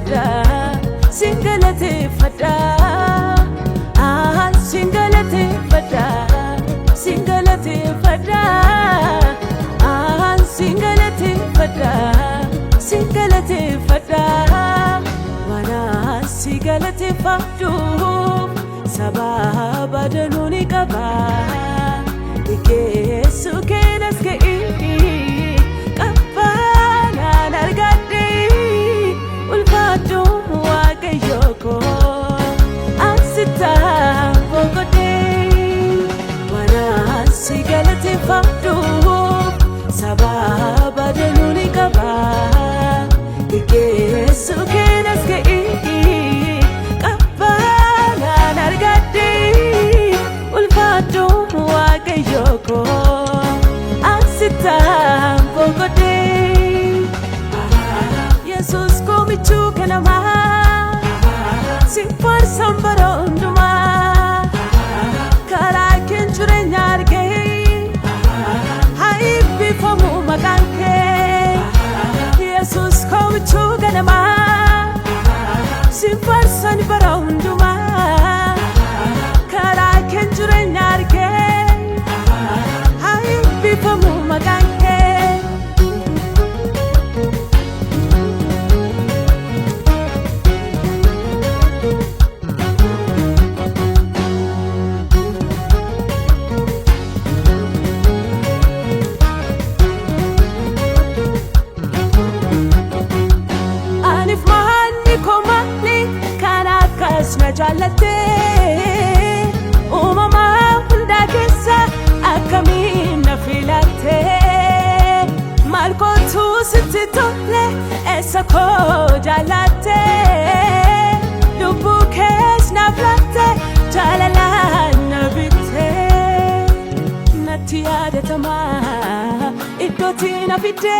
fada, singalate fada, singalate fada, singalate fada, singalate fada, singalate fada, wana singalate fadu, sababa danuni kaba, ikesu kenas ke sababa danuni kaba ikesu kenas ke kabana nargade ulfatu waqayyoko asita bogode Jesus komichu kanama sifar sambaronduma kara kenjure nyarge famu makanke Jesus come to ganama sifar san baronduma kara kenjure nyarke hai bi famu makanke najaalate umama hunda keessa akkamiin na filate malkootu sitti tole eessa koo jaalate lubbuu kees naaf latte jaalalaan na bitte natti yaadatama iddootti na fidde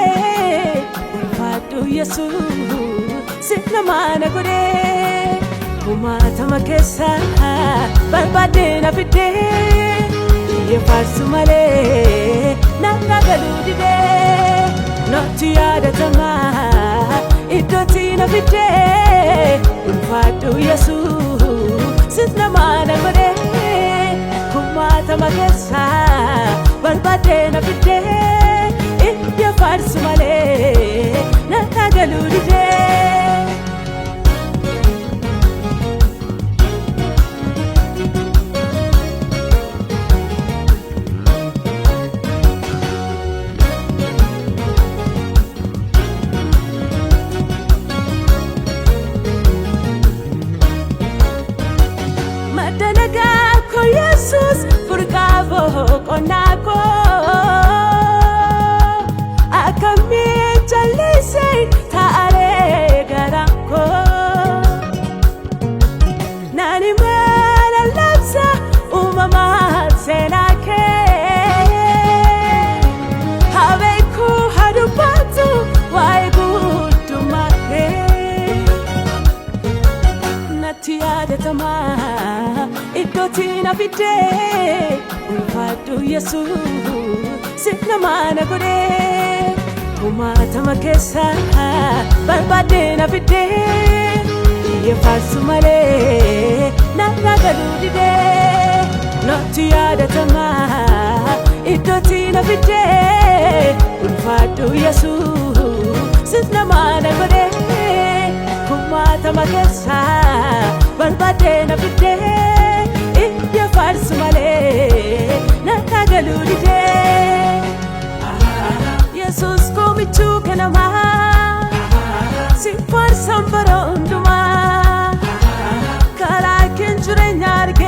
ulfaadhu Yesuus siif namaa na godhe Kumatama kesa barbade na fide ye farsu male na galudide noti yadatama idoti na fide ulfatu Yesuus sitna mana kode kumatama kesa barbade na fide ye farsu male na galudide Jesus furgavo konako akami chalise taare garanko nani mara lapsa umama senake have ku hadupatu wai gudumake natiyadetama idoti na fide ulfatu Yesuus sifna mana kode kumatama kesa barbade na fide ye farsu male na galudide noti yadatama idoti na fide ulfatu Yesuus sifna mana kode kumatama kesa barbade na fide ye farsu male na galudide Jesus komichu kanama sifar sambaronduma kara kenjure nyarge